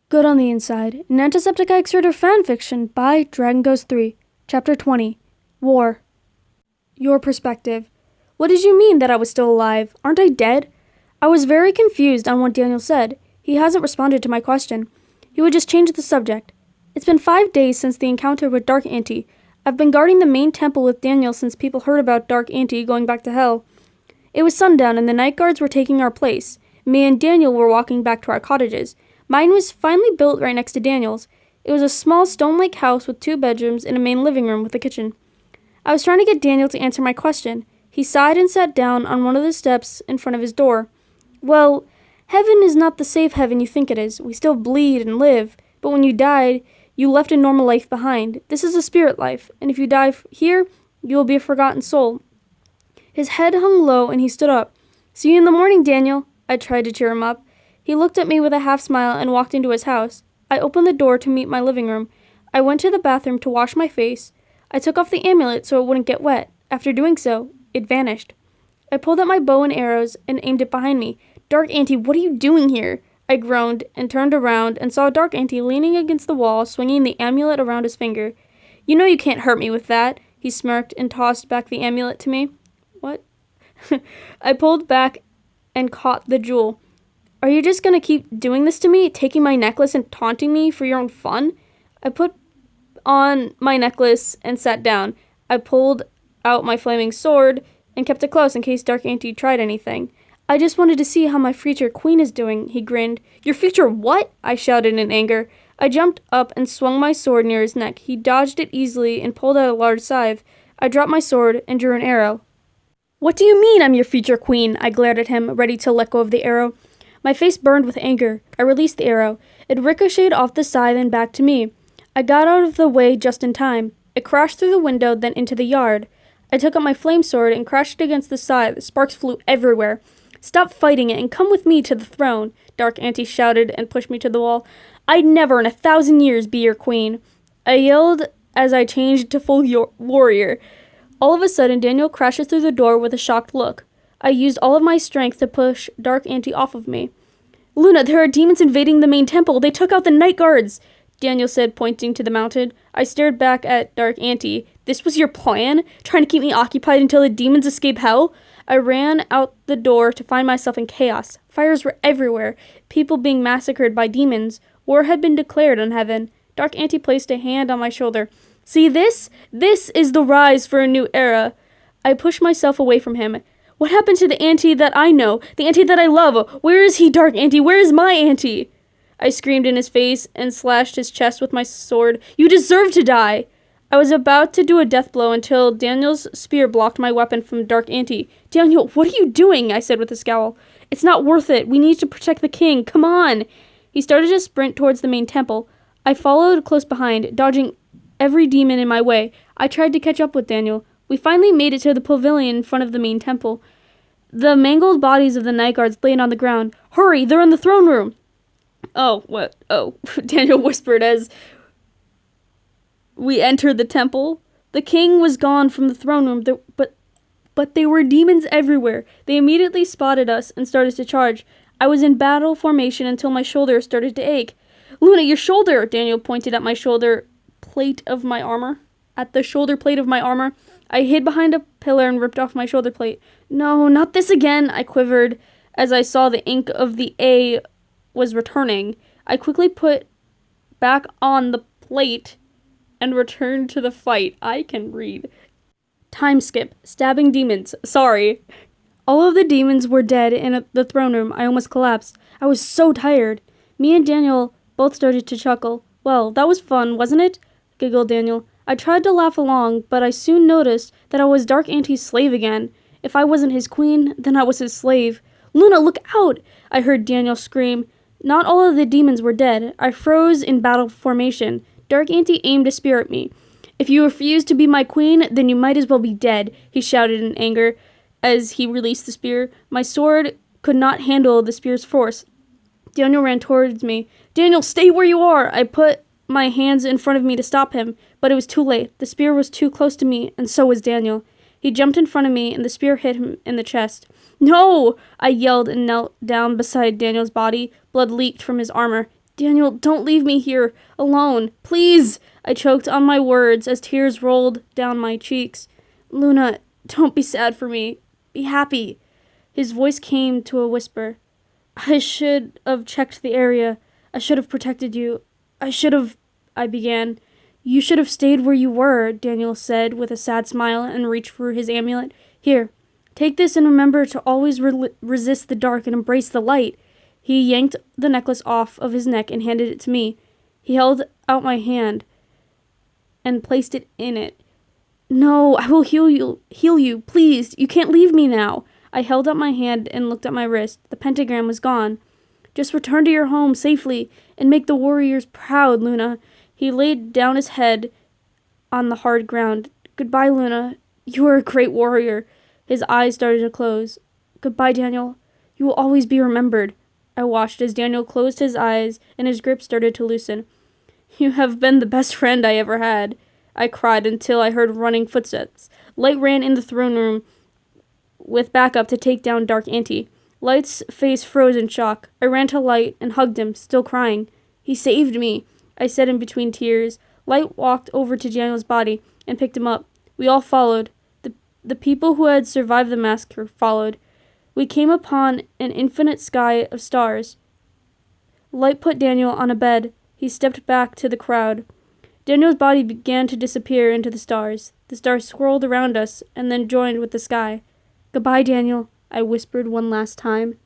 Good on the Inside, an Antisepticeye Exerter fanfiction by Dragon Ghost 3, Chapter 20, War. Your perspective. What did you mean that I was still alive? Aren't I dead? I was very confused on what Daniel said. He hasn't responded to my question. He would just change the subject. It's been 5 days since the encounter with Dark Auntie. I've been guarding the main temple with Daniel since people heard about Dark Auntie going back to hell. It was sundown and the night guards were taking our place. Me and Daniel were walking back to our cottages. Mine was finally built right next to Daniel's. It was a small stone-like house with 2 bedrooms and a main living room with a kitchen. I was trying to get Daniel to answer my question. He sighed and sat down on one of the steps in front of his door. Well, heaven is not the safe heaven you think it is. We still bleed and live, but when you died, you left a normal life behind. This is a spirit life, and if you die here, you will be a forgotten soul. His head hung low and he stood up. See you in the morning, Daniel. I tried to cheer him up. He looked at me with a half smile and walked into his house. I opened the door to meet my living room. I went to the bathroom to wash my face. I took off the amulet so it wouldn't get wet. After doing so, it vanished. I pulled out my bow and arrows and aimed it behind me. Dark Auntie, what are you doing here? I groaned and turned around and saw Dark Auntie leaning against the wall, swinging the amulet around his finger. You know you can't hurt me with that. He smirked and tossed back the amulet to me. What? I pulled back and caught the jewel. Are you just gonna keep doing this to me, taking my necklace and taunting me for your own fun? I put on my necklace and sat down. I pulled out my flaming sword and kept it close in case Dark Auntie tried anything. I just wanted to see how my future queen is doing, he grinned. Your future what? I shouted in anger. I jumped up and swung my sword near his neck. He dodged it easily and pulled out a large scythe. I dropped my sword and drew an arrow. What do you mean I'm your future queen? I glared at him, ready to let go of the arrow. My face burned with anger. I released the arrow. It ricocheted off the scythe and back to me. I got out of the way just in time. It crashed through the window, then into the yard. I took up my flame sword and crashed it against the scythe. Sparks flew everywhere. Stop fighting it and come with me to the throne, Dark Auntie shouted and pushed me to the wall. I'd never in 1,000 years be your queen. I yelled as I changed to full warrior. All of a sudden, Daniel crashes through the door with a shocked look. I used all of my strength to push Dark Auntie off of me. Luna, there are demons invading the main temple. They took out the night guards, Daniel said, pointing to the mountain. I stared back at Dark Auntie. This was your plan? Trying to keep me occupied until the demons escape hell? I ran out the door to find myself in chaos. Fires were everywhere. People being massacred by demons. War had been declared on heaven. Dark Auntie placed a hand on my shoulder. See this? This is the rise for a new era. I pushed myself away from him. What happened to the auntie that I know? The auntie that I love? Where is he, Dark Auntie? Where is my auntie? I screamed in his face and slashed his chest with my sword. You deserve to die! I was about to do a death blow until Daniel's spear blocked my weapon from Dark Auntie. Daniel, what are you doing? I said with a scowl. It's not worth it. We need to protect the king. Come on! He started to sprint towards the main temple. I followed close behind, dodging every demon in my way. I tried to catch up with Daniel. We finally made it to the pavilion in front of the main temple. The mangled bodies of the night guards laid on the ground. Hurry, they're in the throne room! Oh, what? Oh, Daniel whispered as we entered the temple. The king was gone from the throne room, but there were demons everywhere. They immediately spotted us and started to charge. I was in battle formation until my shoulder started to ache. Luna, your shoulder! Daniel pointed at my shoulder plate of my armor. At the shoulder plate of my armor. I hid behind a pillar and ripped off my shoulder plate. No, not this again, I quivered as I saw the ink of the A was returning. I quickly put back on the plate and returned to the fight. I can read. Time skip. Stabbing demons. Sorry. All of the demons were dead in the throne room. I almost collapsed. I was so tired. Me and Daniel both started to chuckle. Well, that was fun, wasn't it? Giggled Daniel. I tried to laugh along, but I soon noticed that I was Dark Auntie's slave again. If I wasn't his queen, then I was his slave. Luna, look out! I heard Daniel scream. Not all of the demons were dead. I froze in battle formation. Dark Auntie aimed a spear at me. If you refuse to be my queen, then you might as well be dead, he shouted in anger as he released the spear. My sword could not handle the spear's force. Daniel ran towards me. Daniel, stay where you are! I put my hands in front of me to stop him, but it was too late. The spear was too close to me, and so was Daniel. He jumped in front of me, and the spear hit him in the chest. No! I yelled and knelt down beside Daniel's body. Blood leaked from his armor. Daniel, don't leave me here alone. Please! I choked on my words as tears rolled down my cheeks. Luna, don't be sad for me. Be happy. His voice came to a whisper. I should have checked the area. I should have protected you. I began. You should have stayed where you were, Daniel said with a sad smile and reached for his amulet. Here, take this and remember to always resist the dark and embrace the light. He yanked the necklace off of his neck and handed it to me. He held out my hand and placed it in it. No, I will heal you, please. You can't leave me now. I held up my hand and looked at my wrist. The pentagram was gone. Just return to your home safely and make the warriors proud, Luna. He laid down his head on the hard ground. Goodbye, Luna. You are a great warrior. His eyes started to close. Goodbye, Daniel. You will always be remembered. I watched as Daniel closed his eyes and his grip started to loosen. You have been the best friend I ever had. I cried until I heard running footsteps. Light ran in the throne room with backup to take down Dark Auntie. Light's face froze in shock. I ran to Light and hugged him, still crying. He saved me, I said in between tears. Light walked over to Daniel's body and picked him up. We all followed. The people who had survived the massacre followed. We came upon an infinite sky of stars. Light put Daniel on a bed. He stepped back to the crowd. Daniel's body began to disappear into the stars. The stars swirled around us and then joined with the sky. Goodbye, Daniel, I whispered one last time.